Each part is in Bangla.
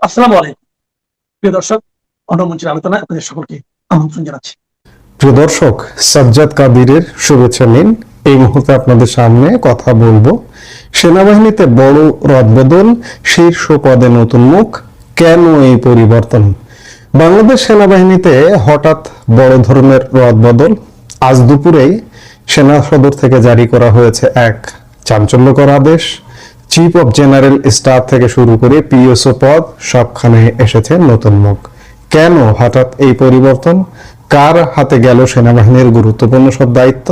আসসালামু আলাইকুম প্রিয় দর্শক, অন্নমঞ্চের আলোচনায় আপনাদের সকলকে আমন্ত্রণ জানাচ্ছি। প্রিয় দর্শক, সাজ্জাদ কাদিরের শুভেচ্ছা নিন। এই মুহূর্তে আপনাদের সামনে কথা বলবো সেনাবাহিনীতে বড় রদবদল, শীর্ষ পদে নতুন মুখ, কেন এই পরিবর্তন। বাংলাদেশ সেনাবাহিনীতে হঠাৎ বড় ধরনের রদবদল। আজ দুপুরেই সেনা সদর থেকে জারি করা হয়েছে এক চাঞ্চল্যকর আদেশ। চিফ অফ জেনারেল স্টাফ থেকে শুরু করে পিএসও পদ সবখানে এসেছে নতুন মুখ। কেন হঠাৎ এই পরিবর্তন? কার হাতে গেল সেনাবাহিনীর গুরুত্বপূর্ণ সব দায়িত্ব?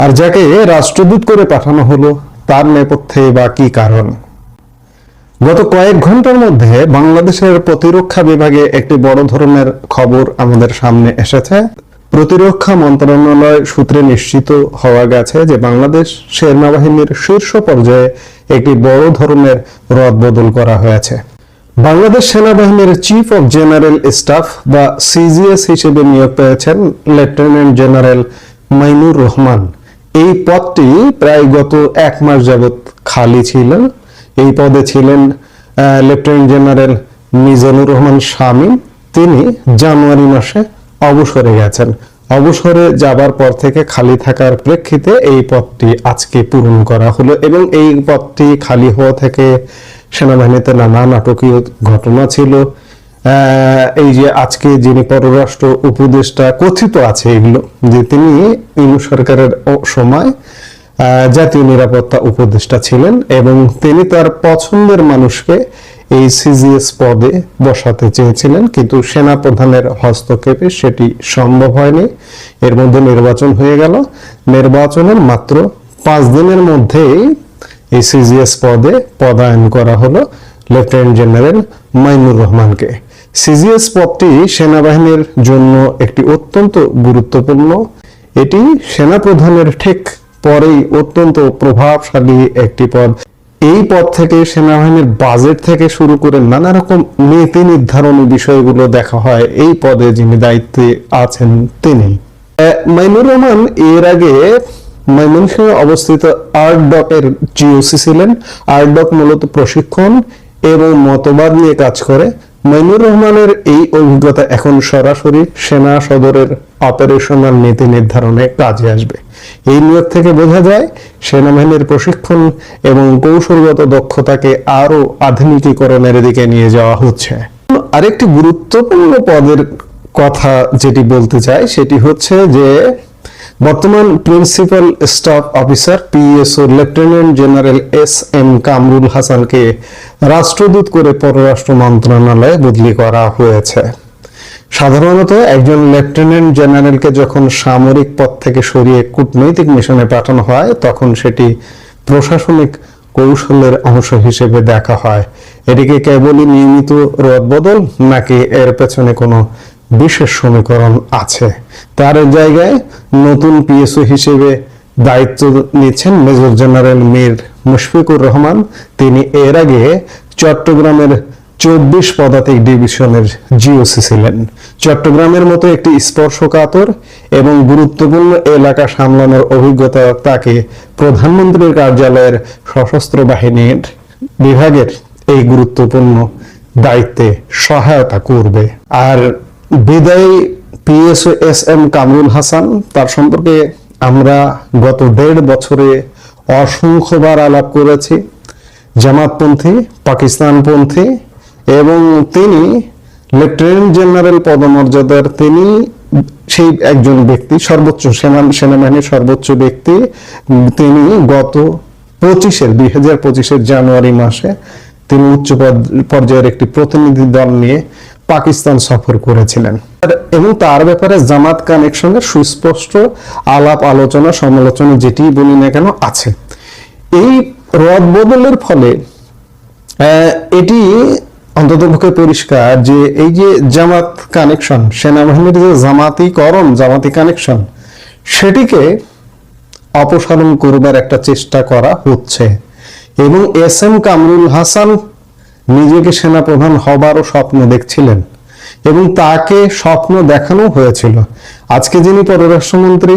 আর যাকে রাষ্ট্রদূত করে পাঠানো হলো, তার নেপথ্যে বা কি কারণ? গত কয়েক ঘন্টার মধ্যে বাংলাদেশের প্রতিরক্ষা বিভাগে একটি বড় ধরনের খবর আমাদের সামনে এসেছে। প্রতিরক্ষা মন্ত্রণালয় সূত্রে নিশ্চিত হওয়া গেছে যে বাংলাদেশ সেনাবাহিনীর শীর্ষ পর্যায়ে একটি বড় ধরনের রদবদল করা হয়েছে। বাংলাদেশ সেনাবাহিনীর চিফ অফ জেনারেল স্টাফ বা সিজিএস হিসেবে নিয়োগ পেয়েছেন লেফটেন্যান্ট জেনারেল মাইনুর রহমান। এই পদটি প্রায় গত এক মাস যাবৎ খালি ছিল। এই পদে ছিলেন লেফটেন্যান্ট জেনারেল মিজানুর রহমান শামীম। তিনি জানুয়ারি মাসে অবসরে গেছেন। অবসরে যাবার পর থেকে খালি থাকার প্রেক্ষিতে এই পদটি আজকে পূরণ করা হলো এবং এই পদটি খালি হওয়া থেকে সেনাবাহিনীতে নানা নাটকীয় ঘটনা ছিল। এই যে আজকে যিনি পররাষ্ট্র উপদেষ্টা, কথিত আছে এগুলো যে তিনি ইউনূস সরকারের সময় জাতীয় নিরাপত্তা উপদেষ্টা ছিলেন এবং তিনি তার পছন্দের মানুষকে এই সিজিএস পদে বসাতে চেয়েছিলেন, কিন্তু সেনা প্রধানের হস্তক্ষেপে সেটি সম্ভব হয়নি। এর মধ্যে নির্বাচন হয়ে গেল। নির্বাচনের মাত্র 5 দিনের মধ্যেই এই সিজিএস পদে পদায়ন করা হলো লেফটেন্যান্ট জেনারেল মাইনুর রহমানকে। সিজিএস পদটি সেনাবাহিনীর জন্য একটি অত্যন্ত গুরুত্বপূর্ণ। এটি সেনাপ্রধানের ঠিক পরেই অত্যন্ত প্রভাবশালী একটি পদ। এই পদ থেকে সেনাবাহিনীর বাজেট থেকে শুরু করে নানা রকম নীতি নির্ধারণী বিষয়গুলো দেখা হয় এই পদে যিনি দায়িত্বে আছেন তিনি। মাইনুর রহমান এর আগে ময়মনসিংহে অবস্থিত আরডক এর জিওসি ছিলেন। আরডক মূলত প্রশিক্ষণ এবং মতবাদ নিয়ে কাজ করে। মাইনুর রহমানের এই অভিজ্ঞতা এখন সরাসরি সেনা সদরের অপারেশনাল নীতি নির্ধারণে কাজে আসবে। এই নিয়োগ থেকে বোঝা যায় সেনাবাহিনীর প্রশিক্ষণ এবং কৌশলগত দক্ষতাকে আরো আধুনিকীকরণের দিকে নিয়ে যাওয়া হচ্ছে। আরেকটি গুরুত্বপূর্ণ পদের কথা যেটি বলতে চাই সেটি হচ্ছে যে বর্তমান principal staff officer PSO lieutenant general SM. Kamrul হাসানকে রাষ্ট্রদূত করে পররাষ্ট্র মন্ত্রণালয়ে বদলি করা হয়েছে। সাধারণত একজন লেফটেন্যান্ট জেনারেলকে যখন সামরিক পদ থেকে সরিয়ে কূটনৈতিক মিশনে পাঠানো হয় তখন সেটি প্রশাসনিক কৌশলের অংশ হিসেবে দেখা হয়। এটিকে কেবলই নিয়মিত রদবদল নাকি এর পেছনে কোনো বিশেষ সমীকরণ আছে? তার জায়গায় নতুন পিএসও হিসেবে দায়িত্ব নিচ্ছেন মেজর জেনারেল মীর মুশফিকুর রহমান। তিনি এর আগে চট্টগ্রামের 24 পদাতিক ডিভিশনের জিওসি ছিলেন। চট্টগ্রামের মতো একটি স্পর্শকাতর এবং গুরুত্বপূর্ণ এলাকা সামলানোর অভিজ্ঞতা তাকে প্রধানমন্ত্রীর কার্যালয়ের সশস্ত্র বাহিনীর বিভাগের এই গুরুত্বপূর্ণ দায়িত্বে সহায়তা করবে। আর বিদায়ী পিএসও এস.এম. কামরুল হাসান, তার সম্পর্কে আমরা গত 1.5 বছরে অসংখ্যবার আলাপ করেছি। জামাতপন্থী, পাকিস্তানপন্থী এবং তিনি লেফটেন্যান্ট জেনারেল পদমর্যাদার তিনি সেই একজন ব্যক্তি, সর্বোচ্চ সেনাবাহিনীর সর্বোচ্চ ব্যক্তি। তিনি গত 2025 জানুয়ারি মাসে তিনি উচ্চ পর্যায়ের একটি প্রতিনিধি দল নিয়ে পাকিস্তান সফর করেছিলেন এবং তার ব্যাপারে জামাত কানেকশনের সুস্পষ্ট আলাপ আলোচনা সমালোচনা যেটি বলি না কেন আছে। এই রদবদলের ফলে এটি অন্ততপক্ষে পরিষ্কার যে এই যে জামাত কানেকশন, সেনাবাহিনীর যে জামাতি কানেকশন, সেটিকে অপসারণ করবার একটা চেষ্টা করা হচ্ছে এবং এস.এম. কামরুল হাসান নিজেকে সেনাপ্রধান হবারও স্বপ্ন দেখছিলেন এবং তাকে স্বপ্ন দেখানো হয়েছিল। আজকে যিনি পররাষ্ট্রমন্ত্রী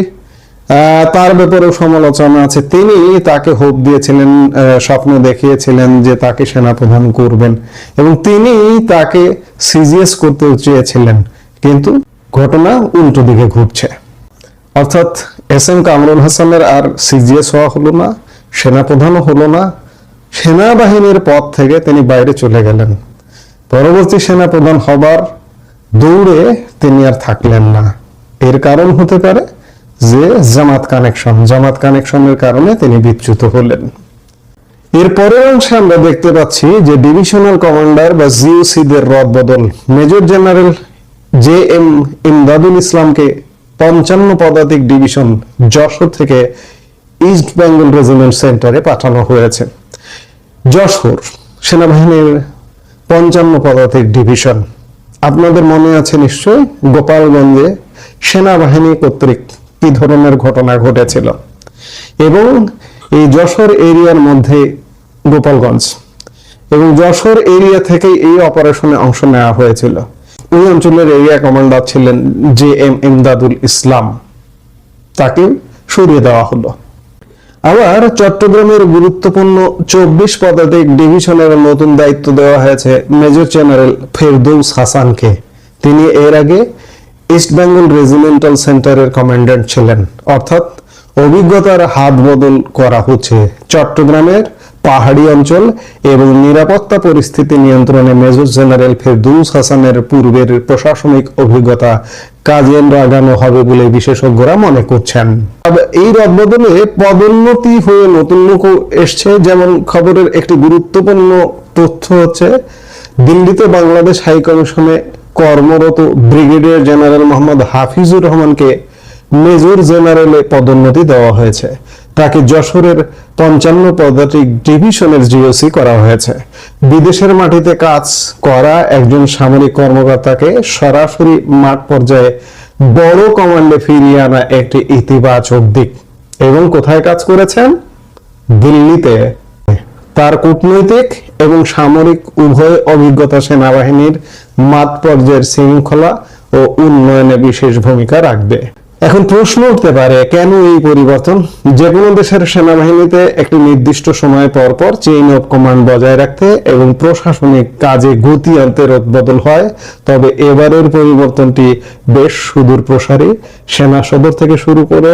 তার ব্যাপারেও সমালোচনা আছে। তিনি তাকে হোপ দিয়েছিলেন, স্বপ্ন দেখিয়েছিলেন যে তাকে সেনাপ্রধান করবেন, এবং তিনি তাকে সিজিএস করতেও চেয়েছিলেন, কিন্তু ঘটনা উল্টো দিকে ঘুরছে। অর্থাৎ এস এম কামরুল হাসানের আর সিজিএস হওয়া হলো না, সেনাপ্রধানও হলো না, সেনাবাহিনীর পদ থেকে তিনি বাইরে চলে গেলেন। পরবর্তী সেনাপ্রধান হবার দৌড়ে তিনি আর থাকলেন না। এর কারণ হতে পারে যে জামাত কানেকশনের কারণে তিনি বিচ্যুত হলেন। এর পরের অংশে আমরা দেখতে পাচ্ছি যে ডিভিশনাল কমান্ডার বা জিওসিদের রদবদল। Major general J M Imdadul ইসলামকে 55 পদাতিক ডিভিশন যশোর থেকে ইস্ট বেঙ্গল রেজিমেন্ট সেন্টারে পাঠানো হয়েছে। যশোর সেনাবাহিনীর 55 পদাতিক ডিভিশন। আপনাদের মনে আছে নিশ্চয়ই গোপালগঞ্জে সেনাবাহিনী কর্তৃক কি ধরনের ঘটনা ঘটেছিল, এবং এই যশোর এরিয়ার মধ্যে গোপালগঞ্জ এবং যশোর এরিয়া থেকেই এই অপারেশনে অংশ নেওয়া হয়েছিল। ওই অঞ্চলের এরিয়া কমান্ডার ছিলেন জে এম ইমদাদুল ইসলাম, তাকে সরিয়ে দেওয়া হলো। আবার চট্টগ্রামের গুরুত্বপূর্ণ 24 পদাতিক ডিভিশনের নতুন দায়িত্ব দেওয়া হয়েছে মেজর জেনারেল ফেরদৌস হাসানকে। তিনি এর আগে ইস্ট বেঙ্গল রেজিমেন্টাল সেন্টারের কমান্ড্যান্ট ছিলেন। অর্থাৎ অভিজ্ঞতার হাত বদল করা হচ্ছে। চট্টগ্রামের পাহাড়ি অঞ্চল এবং নিরাপত্তা পরিস্থিতি নিয়ন্ত্রণে মেজর জেনারেল ফেরদৌস হাসানের পূর্বের প্রশাসনিক অভিজ্ঞতা কাজে লাগানো হবে বলে বিশেষজ্ঞরা মনে করছেন। এই রদবদলে পদোন্নতি হয়ে নতুন লোক এসছে। যেমন খবরের একটি গুরুত্বপূর্ণ তথ্য হচ্ছে, দিল্লিতে বাংলাদেশ হাই কমিশনে কর্মরত ব্রিগেডিয়ার জেনারেল মোহাম্মদ হাফিজুর রহমানকে মেজর জেনারেলে পদোন্নতি দেওয়া হয়েছে। তাকে যশোরের 55 পদাতিক ডিভিশনের জিওসি করা হয়েছে। বিদেশের মাটিতে কাজ করা একজন সামরিক কর্মকর্তাকে সরাসরি মাঠ পর্যায়ে বড় কমান্ডে ফিরিয়ে আনা একটি ইতিবাচক দিক। এবং কোথায় কাজ করেছেন? দিল্লিতে। তার কূটনৈতিক এবং সামরিক উভয় অভিজ্ঞতা সেনাবাহিনীর মাঠ পর্যায়ের শৃঙ্খলা ও উন্নয়নে বিশেষ ভূমিকা রাখবে। এখন প্রশ্ন উঠতে পারে, কেন এই পরিবর্তন? যে কোনো দেশের সেনাবাহিনীতে একটি নির্দিষ্ট সময় পর পর চেইন অফ কমান্ড বজায় রাখতে এবং প্রশাসনিক কাজে গতি আনতে রদবদল হয়। তবে এবারের পরিবর্তনটি বেশ সুদূর প্রসারী। সেনা সদর থেকে শুরু করে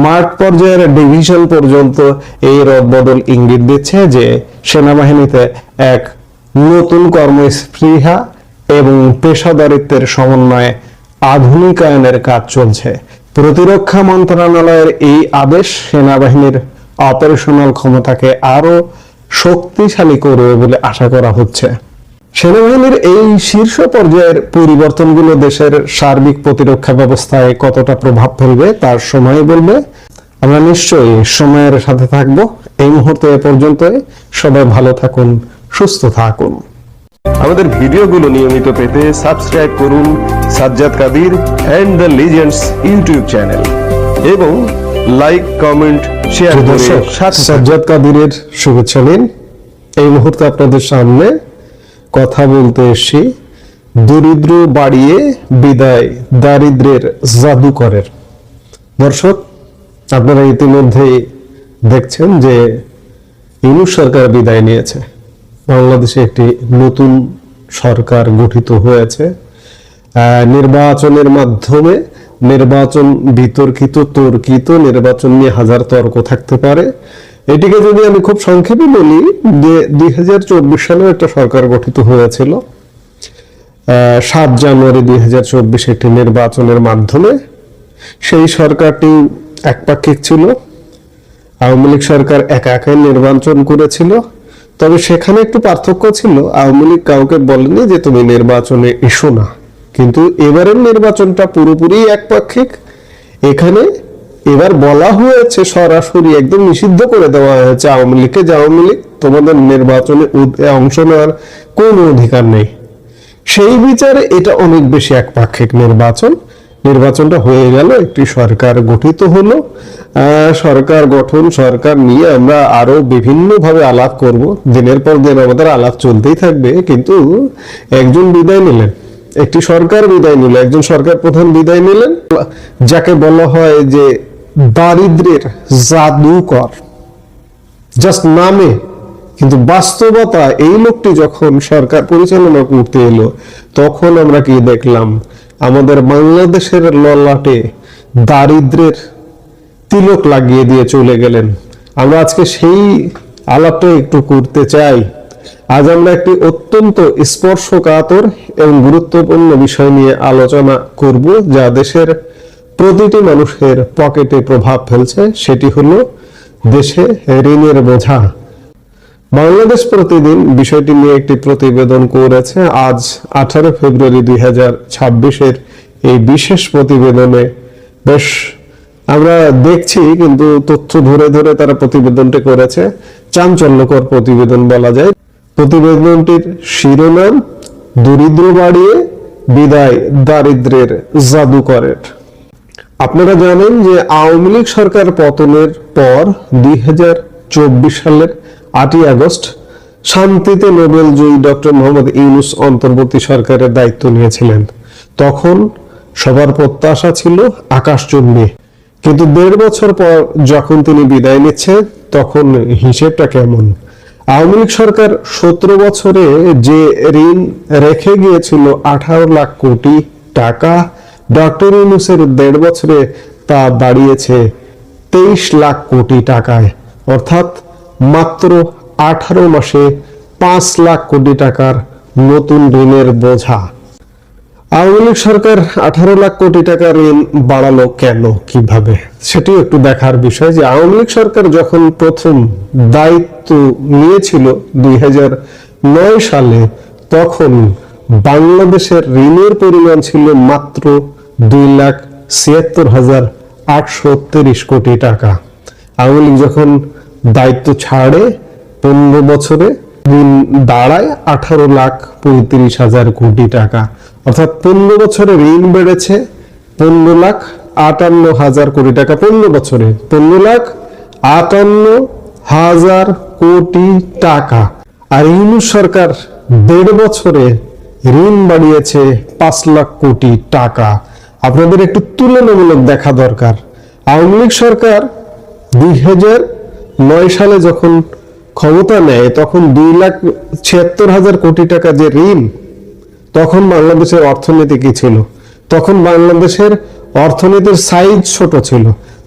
মাঠ পর্যায়ের ডিভিশন পর্যন্ত এই রদবদল ইঙ্গিত দিচ্ছে যে সেনাবাহিনীতে এক নতুন কর্মস্পৃহা এবং পেশাদারিত্বের সমন্বয়ে আধুনিকায়নের কাজ চলছে। প্রতিরক্ষা মন্ত্রণালয়ের এই আদেশ সেনাবাহিনীর অপারেশনাল ক্ষমতাকে আরো শক্তিশালী করবে বলে আশা করা হচ্ছে। সেনাবাহিনীর এই শীর্ষ পর্যায়ের পরিবর্তনগুলো দেশের সার্বিক প্রতিরক্ষা ব্যবস্থায় কতটা প্রভাব ফেলবে তার সময় বলবে। আমরা নিশ্চয়ই সময়ের সাথে থাকব। এই মুহূর্তে এ পর্যন্তই। সবাই ভালো থাকুন, সুস্থ থাকুন। আমাদের ভিডিওগুলো নিয়মিত পেতে সাবস্ক্রাইব করুন Sajjad Kadir and the Legends YouTube channel এবং লাইক, কমেন্ট, শেয়ার করে দর্শক, সাথে থাকুন। সাজ্জাদ কাদিরের শুভেচ্ছা নিন। এই মুহূর্তে আপনাদের সামনে কথা বলতে এসেছি দরিদ্র বাড়িয়ে বিদায় দারিদ্রের জাদুকরের। দর্শক, আপনারা ইতিমধ্যেই দেখছেন যে ইউনূস সরকার বিদায় নিয়েছে। বাংলাদেশে একটি নতুন সরকার গঠিত হয়েছে। নির্বাচনের মাধ্যমে নির্বাচন তর্কিত নির্বাচন নিয়ে হাজার তর্ক থাকতে পারে। এটিকে যদি আমি খুব সংক্ষেপে বলি যে 2024 সালে একটা সরকার গঠিত হয়েছিল। 7 জানুয়ারি 2024 একটি নির্বাচনের মাধ্যমে। সেই সরকারটি একপাক্ষিক ছিল। আওয়ামী লীগ সরকার একা একাই নির্বাচন করেছিল। তবে সেখানে একটু পার্থক্য ছিল, আওয়ামী লীগ কাউকে বলেনি যে তুমি নির্বাচনে এসো না। কিন্তু এবারের নির্বাচনটা পুরোপুরি একপাক্ষিক। এখানে এবার বলা হয়েছে, সরাসরি একদম নিষিদ্ধ করে দেওয়া হয়েছে আওয়ামী লীগকে যে আওয়ামী লীগ তোমাদের নির্বাচনে অংশ নেওয়ার কোনো অধিকার নেই। সেই বিচারে এটা অনেক বেশি একপাক্ষিক নির্বাচনটা হয়ে গেল, একটি সরকার গঠিত হলো। সরকার গঠন, সরকার নিয়ে আমরা আরো বিভিন্ন ভাবে আলাপ করব। দিনের পর দিন আমাদের আলাপ চলতেই থাকবে। কিন্তু একজন বিদায় নিলেন, একটি সরকার বিদায় নিল, একজন সরকার প্রধান বিদায় নিলেন, যাকে বলা হয় যে দারিদ্র্যের জাদুকর, জাস্ট নামে, কিন্তু বাস্তবতা এই লোকটি যখন সরকার পরিচালনা করতে এলো তখন আমরা কি দেখলাম? আমাদের বাংলাদেশের ললাটে দারিদ্র্যের তিলক লাগিয়ে দিয়ে চলে গেলেন। আমরা আজকে সেই আলাপটা একটু করতে চাই। আজ আমরা একটি অত্যন্ত স্পর্শকাতর এবং গুরুত্বপূর্ণ বিষয় নিয়ে আলোচনা করব, যা দেশের প্রতিটি মানুষের পকেটে প্রভাব ফেলছে। সেটি হলো দেশে ঋণের বোঝা। বাংলাদেশ প্রতিদিন বিষয়টি নিয়ে একটি প্রতিবেদন করেছে। আজ 18 ফেব্রুয়ারি 2026-এর এই বিশেষ প্রতিবেদনে বেশ আমরা দেখছি, কিন্তু তথ্য ধরে ধরে তারা প্রতিবেদনটি করেছে। চাঞ্চল্যকর প্রতিবেদন বলা যায়। প্রতিবেদনটির শিরোনাম, দরিদ্র বাড়িয়ে বিদায় দারিদ্র্যের জাদুকরের। আপনারা জানেন যে আওয়ামী লীগ সরকার পতনের পর 2024 সালের 8ই আগস্ট শান্তিতে নোবেল জয়ী ডক্টর মোহাম্মদ ইউনূস অন্তর্বর্তী সরকারের দায়িত্ব নিয়েছিলেন। তখন সবার প্রত্যাশা ছিল আকাশচুম্বী, কিন্তু 1.5 বছর পর যখন তিনি বিদায় নিচ্ছেন তখন হিসেবটা কেমন? আওয়ামী লীগ সরকার 17 বছরে যে ঋণ রেখে গিয়েছিল 18 লাখ কোটি টাকা, ডক্টর ইউনূসের 1.5 বছরে তা দাঁড়িয়েছে 23 লাখ কোটি টাকায়, অর্থাৎ মাত্র 18 মাসে 5 লাখ কোটি টাকার নতুন ঋণের বোঝা। আওয়ামী লীগ সরকার 18 লাখ কোটি টাকা ঋণ বাড়ালো কেন, কিভাবে, সেটি একটু দেখার বিষয়। যে আওয়ামী লীগ সরকার যখন প্রথম দায়িত্ব নিয়েছিল 2009 সালে, তখন বাংলাদেশের ঋণের পরিমাণ ছিল মাত্র 2,76,830 কোটি টাকা। আওয়ামী লীগ যখন দায়িত্ব ছাড়ে 15 বছরে ঋণ দাঁড়ায় 18,35,000 কোটি টাকা, অর্থাৎ 15 বছরে ঋণ বেড়েছে 15,58,000 কোটি টাকা। 15 বছরে 15,58,000 কোটি টাকা। আর ইউনূস সরকার 1.5 বছরে ঋণ বাড়িয়েছে 5 লাখ কোটি টাকা। আপনাদের একটু তুলনামূলক দেখা দরকার। আওয়ামী লীগ সরকার 2009 সালে যখন ক্ষমতা নেয় তখন 2,76,000 কোটি টাকা যে ঋণ, তখন বাংলাদেশের অর্থনীতি কি ছিল? তখন বাংলাদেশের অর্থনীতির সাইজ ছোট ছিল।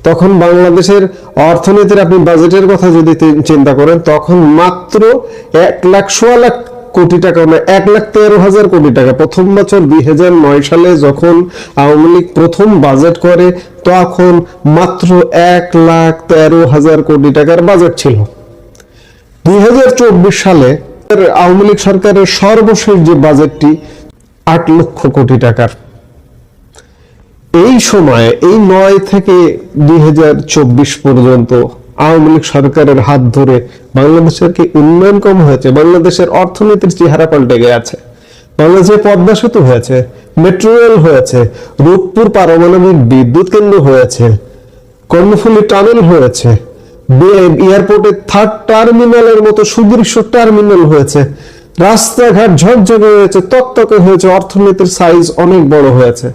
তখন বাংলাদেশের অর্থনীতির আপনি বাজেটের কথা যদি চিন্তা করেন, তখন মাত্র 1,16,00,000 কোটি টাকা, 1,13,000 কোটি টাকা। প্রথম বছর 2009 সালে যখন আওয়ামী লীগ প্রথম বাজেট করে, তখন মাত্র 1,13,000 কোটি টাকার বাজেট ছিল। 2024 সালে আওয়ামী লীগ সরকারের সর্বশেষ যে বাজেটটি 8 লক্ষ কোটি টাকার। এই সময়ে এই 9 থেকে 2024 পর্যন্ত আওয়ামী লীগ সরকারের হাত ধরে বাংলাদেশের কি উন্নয়ন কম হয়েছে? বাংলাদেশের অর্থনীতির চেহারা পাল্টে গেছে। বাংলাদেশে পদ্মা সেতু হয়েছে, মেট্রো রেল হয়েছে, রূপপুর পারমাণবিক বিদ্যুৎ কেন্দ্র হয়েছে, কর্ণফুলী টানেল হয়েছে, এয়ারপোর্টে 3rd টার্মিনালের মতো সুদৃশ্য টার্মিনাল হয়েছে, রাস্তাঘাট ঝকঝকে হয়েছে, তকতকে হয়েছে, অর্থনীতির সাইজ অনেক বড় হয়েছে।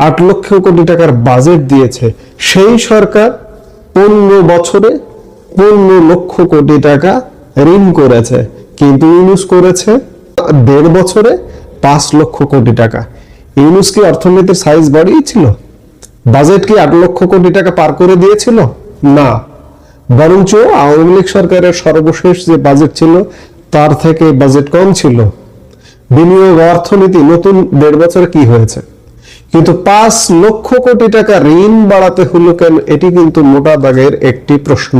8 লক্ষ কোটি টাকার বাজেট দিয়েছে সেই সরকার 15 বছরে 15 লক্ষ কোটি টাকা ঋণ করেছে, কিন্তু ইউনূস করেছে 1.5 বছরে 5 লক্ষ কোটি টাকা। ইউনূস কি অর্থনীতির সাইজ বাড়িয়েছিল? বাজেট কি 8 লক্ষ কোটি টাকা পার করে দিয়েছিল? না, বরঞ্চ আওয়ামী লীগ সরকারের সর্বশেষ যে বাজেট ছিল তার থেকে বাজেট কম ছিল। বিনিয়োগ, অর্থনীতি নতুন 1.5 বছরে কি হয়েছে? কিন্তু 5 লক্ষ কোটি টাকা ঋণ বাড়াতে হলো কেন? এটি কিন্তু মোটা দাগের একটি প্রশ্ন।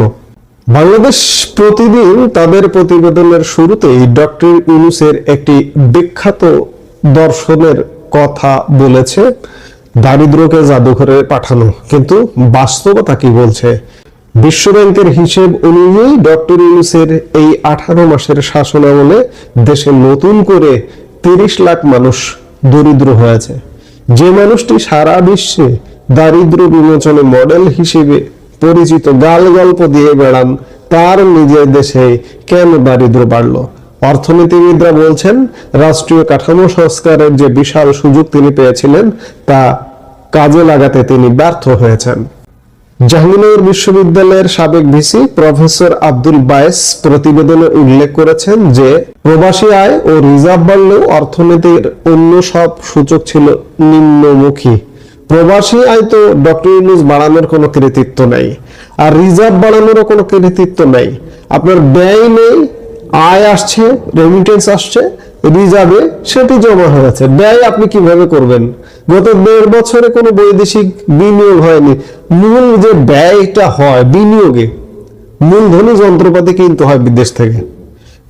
বাংলাদেশ প্রতিদিন তাদের প্রতিবেদনের শুরুতেই ডক্টর ইউনূসের একটি বিখ্যাত দর্শনের কথা বলেছে, দারিদ্র্যকে জাদুঘরে পাঠানো। কিন্তু বাস্তবতা কি বলছে? বিশ্বব্যাংকের হিসেব অনুযায়ী ডক্টর ইউনূসের এই 18 মাসের শাসনামলে দেশে নতুন করে 30 লাখ মানুষ দরিদ্র হয়েছে। যে মানুষটি সারা বিশ্বে দারিদ্র বিমোচনে মডেল হিসেবে পরিচিত, গাল গল্প দিয়ে বেড়ান, তার নিজের দেশে কেন দারিদ্র বাড়লো? অর্থনীতিবিদরা বলছেন রাষ্ট্রীয় কাঠামো সংস্কারের যে বিশাল সুযোগ তিনি পেয়েছিলেন তা কাজে লাগাতে তিনি ব্যর্থ হয়েছেন। জাহাঙ্গীরনগর বিশ্ববিদ্যালয়ের সাবেক ভিসি প্রফেসর আব্দুল বায়েস প্রতিবেদনে উল্লেখ করেছেন যে প্রবাসী আয় ও রিজার্ভ বাড়লেও অর্থনীতির অন্য সব সূচক ছিল নিম্নমুখী। প্রবাসী আয় তো ডক্টর ইউনূস বাড়ানোর কোনো কৃতিত্ব নাই, আর রিজার্ভ বাড়ানোরও কোনো কৃতিত্ব নাই। আপনার ব্যয় নেই, আয় আসছে, রেমিটেন্স আসছে, রিজার্ভে সেটি জমা হয়েছে। ব্যয় আপনি কিভাবে করবেন? গত 1.5 বছরে কোনো বৈদেশিক বিনিয়োগ হয়নি। মূল যে ব্যয়টা হয় বিনিয়োগে, মূলধনী যন্ত্রপাতি কিনতে হয় বিদেশ থেকে।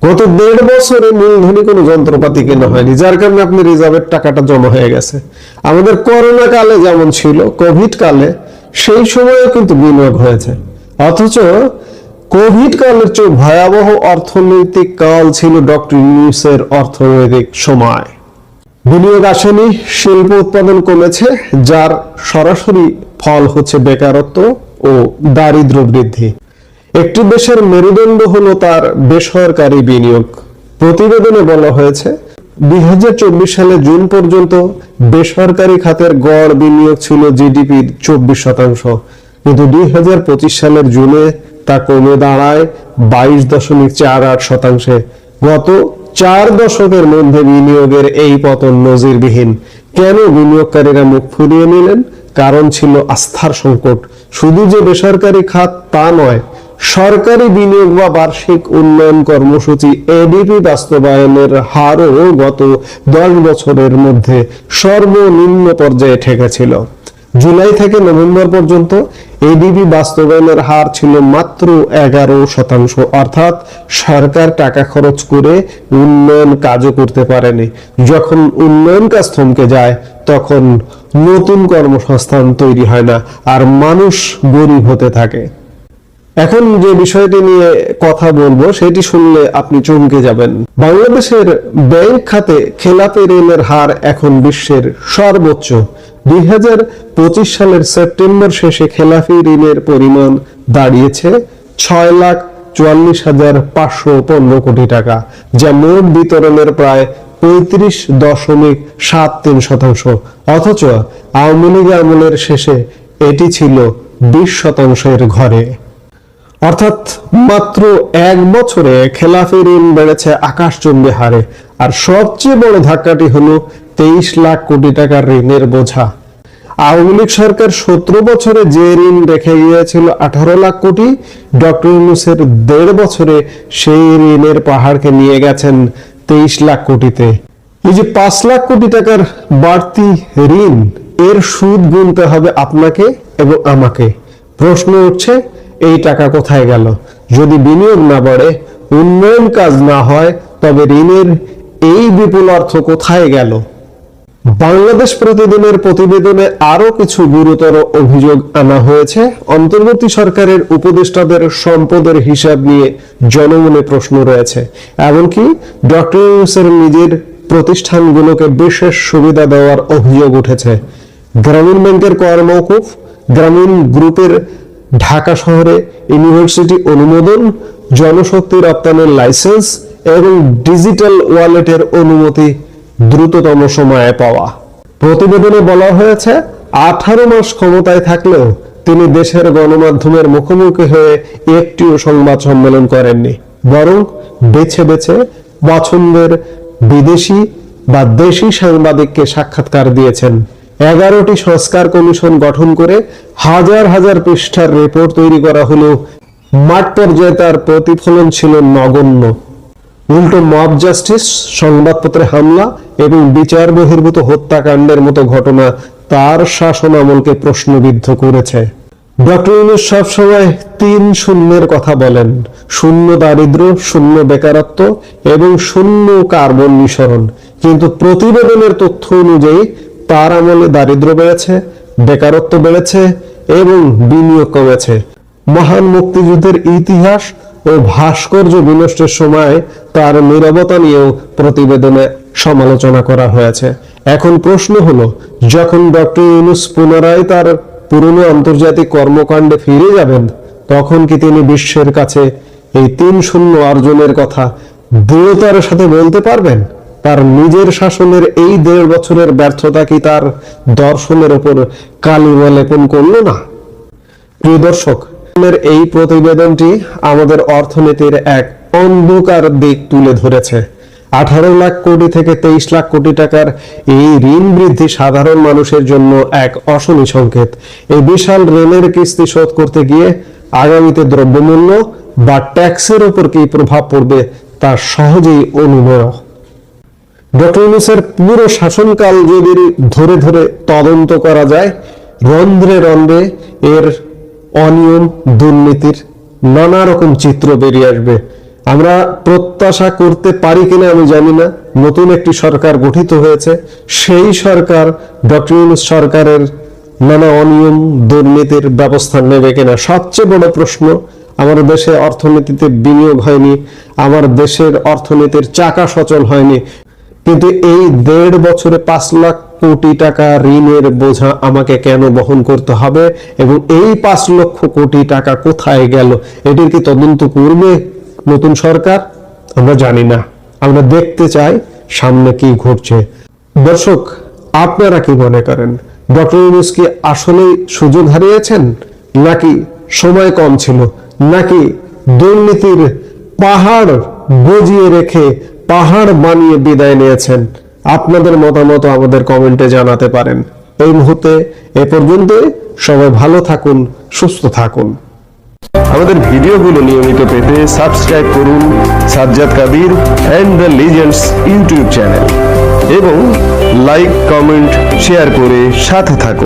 গত 1.5 বছরে মূলধনী কোনো যন্ত্রপাতি কেনা হয়নি, যার কারণে আপনি রিজার্ভের টাকাটা জমা হয়ে গেছে। আমাদের করোনা কালে যেমন ছিল, কোভিড কালে সেই সময়েও কিন্তু বিনিয়োগ হয়েছে। অথচ কোভিড কালের চেয়ে ভয়াবহ অর্থনৈতিক কাল ছিল ডক্টর ইউনূসের অর্থনৈতিক সময়। বিনিয়োগ আসেনি, শিল্প উৎপাদন কমেছে, যার সরাসরি ফল হচ্ছে বেকারত্ব ও দারিদ্র্য বৃদ্ধি। একটি দেশের মেরুদণ্ড হলো তার বেসরকারি বিনিয়োগ। প্রতিবেদনে বলা হয়েছে 2024 সালে জুন পর্যন্ত বেসরকারি খাতের গড় বিনিয়োগ ছিল জিডিপির 24%, কিন্তু 2025 সালের জুনে তা কমে দাঁড়ায় 22.48%। গত 4 দশকের মধ্যে বিনিয়োগের এই পতন নজিরবিহীন। কেন বিনিয়োগকারীরা মুখ ফুরিয়ে নিলেন? কারণ ছিল আস্থার সংকট। শুধু যে বেসরকারি খাত তা নয়, সরকারি বিনিয়োগ বা বার্ষিক উন্নয়ন কর্মসূচি এডিপি বাস্তবায়নের হারও গত 10 বছরের মধ্যে সর্বনিম্ন পর্যায়ে ঠেকেছিল। জুলাই থেকে নভেম্বর পর্যন্ত এডিপি বাস্তবায়নের হার ছিল মাত্র 11%, অর্থাৎ সরকার টাকা খরচ করে উন্নয়ন কাজও করতে পারেনি। যখন উন্নয়ন কাজ থমকে যায়, তখন নতুন কর্মসংস্থান তৈরি হয় না, আর মানুষ গরিব হতে থাকে। এখন যে বিষয়টি নিয়ে কথা বলবো সেটি শুনলে আপনি চমকে যাবেন। বাংলাদেশের ব্যাংক খাতে খেলাপি ঋণের হার এখন বিশ্বের সর্বোচ্চ। 2025 সালের সেপ্টেম্বর শেষে খেলাপি ঋণের পরিমাণ দাঁড়িয়েছে 6,44,515 কোটি টাকা, যা মোট বিতরণের প্রায় 35.73%। অথচ আওয়ামী লীগ আমলের শেষে এটি ছিল 20% ঘরে। অর্থাৎ মাত্র 1 বছরে খেলাপি ঋণ বেড়েছে আকাশচুম্বী হারে। আর সবচেয়ে বড় ধাক্কাটি হলো 23 লাখ কোটি টাকার ঋণের বোঝা। আওয়ামী লীগ সরকার 17 বছরে যে ঋণ রেখে গিয়েছিল 18 লাখ কোটি, ডক্টর ইউনূসের 1.5 বছরে সেই ঋণের পাহাড়কে নিয়ে গেছেন 23 লাখ কোটিতে। এই যে 5 লাখ কোটি টাকার বাড়তি ঋণ, এর সুদ গুনতে হবে আপনাকে এবং আমাকে। প্রশ্ন উঠছে, এই টাকা কোথায় গেল? যদি বিনিয়োগ না বাড়ে, উন্নয়ন কাজ না হয়, তবে ঋণের এই বিপুল অর্থ কোথায় গেল? বাংলাদেশ প্রতিদিনের প্রতিবেদনে আরো কিছু গুরুতর অভিযোগ আনা হয়েছে। অন্তর্বর্তী সরকারের উপদেষ্টাদের সম্পদের হিসাব নিয়ে জনমনে প্রশ্ন রয়েছে। এমনকি ডক্টর ইউনূসের নিজের প্রতিষ্ঠানগুলোকে বিশেষ সুবিধা দেওয়ার অভিযোগ উঠেছে। গ্রামীণ ব্যাংকের কর মওকুফ, গ্রামীণ গ্রুপের ঢাকা শহরে ইউনিভার্সিটি অনুমোদন, জনশক্তি রপ্তানির লাইসেন্স এবং ডিজিটাল ওয়ালেটের অনুমতি দ্রুততম সময়ে পাওয়া। প্রতিবেদনে বলা হয়েছে 18 মাস ক্ষমতায় থাকলেও তিনি দেশের গণমাধ্যমের মুখোমুখি হয়ে একটিও সংবাদ সম্মেলন করেননি, বরং বেছে বেছে পছন্দের বিদেশি বা দেশি সাংবাদিককে সাক্ষাৎকার দিয়েছেন। 11টি সংস্কার কমিশন গঠন করে হাজার হাজার পৃষ্ঠার রিপোর্ট তৈরি করা হলো, মাঠ পর্যায়ে তার প্রতিফলন ছিল নগণ্য। উল্টো মব জাস্টিস, সংবাদপত্রে হামলা এবং বিচার বহির্ভূত হত্যাকাণ্ডের মতো ঘটনা তার শাসন আমলকে প্রশ্নবিদ্ধ করেছে। ডক্টর ইউনূস সবসময় 3 শূন্যের কথা বলেন: শূন্য দারিদ্র্য, শূন্য বেকারত্ব এবং শূন্য কার্বন নিঃসরণ। কিন্তু প্রতিবেদনের তথ্য অনুযায়ী তার আমলে দারিদ্র্য বেড়েছে, বেকারত্ব বেড়েছে এবং বিনিয়োগ কমেছে। মহান মুক্তিযুদ্ধের ইতিহাস ও ভাস্কর্য বিনষ্টের সময় তার নীরবতা নিয়েও প্রতিবেদনে সমালোচনা করা হয়েছে। এখন প্রশ্ন হলো, যখন ডক্টর ইউনূস পুনরায় তার পুরনো আন্তর্জাতিক কর্মকাণ্ডে ফিরে যাবেন, তখন কি তিনি বিশ্বের কাছে এই 3 শূন্য অর্জনের কথা দৃঢ়তার সাথে বলতে পারবেন? তার নিজের শাসনের এই 1.5 বছরের ব্যর্থতা কি তার দর্শনের উপর কালিমা লেপন করল না? প্রিয় দর্শক, এই প্রতিবেদনটি আমাদের অর্থনীতির এক অন্ধকার দিক তুলে ধরেছে। 18 লাখ কোটি থেকে 23 লাখ কোটি টাকার এই ঋণ বৃদ্ধি সাধারণ মানুষের জন্য এক অশনি সংকেত। এই বিশাল ঋণের কিস্তি শোধ করতে গিয়ে আগামীতে দ্রব্যমূল্য বা ট্যাক্সের উপর কি প্রভাব পড়বে তা সহজেই অনুমেয়। ডক্টর ইউনূসের পুরো শাসনকাল যদি ধরে ধরে তদন্ত করা যায়, রন্ধ্রে রন্ধ্রে এর অনিয়ম, দুর্নীতির নানা রকম চিত্র বেরিয়ে আসবে। আমরা প্রত্যাশা করতে পারি কিনা আমি জানি না। নতুন একটি সরকার গঠিত হয়েছে, সেই সরকার ডক্টর ইউনূস সরকারের নানা অনিয়ম, দুর্নীতির ব্যবস্থা নেবে কিনা। সবচেয়ে বড় প্রশ্ন, আমার দেশে অর্থনীতিতে বিনিয়োগ হয়নি, আমার দেশের অর্থনীতির চাকা সচল হয়নি, কিন্তু এই 1.5 বছরে 5 লাখ কোটি টাকা ঋণের বোঝা আমাকে কেন বহন করতে হবে এবং এই 5 লক্ষ কোটি টাকা কোথায় গেল, এটির কি তদন্ত করবে নতুন সরকার? আমরা জানি না। আমরা দেখতে চাই সামনে কি ঘটছে। দর্শক, আপনারা কি মনে করেন? ডক্টর ইউনূস কি আসলেই সুযোগ হারিয়েছেন, নাকি সময় কম ছিল, নাকি দুর্নীতির পাহাড় গজিয়ে রেখে পাহাড় বানিয়ে বিদায় নিয়েছেন? আপনাদের মতামত আমাদের কমেন্টে জানাতে পারেন। এই মুহূর্তে এ পর্যন্ত। সবাই ভালো থাকুন, সুস্থ থাকুন। আমাদের ভিডিওগুলো নিয়মিত পেতে সাবস্ক্রাইব করুন Sajjad Kadir and the Legends YouTube channel এবং লাইক, কমেন্ট, শেয়ার করে সাথে থাকুন।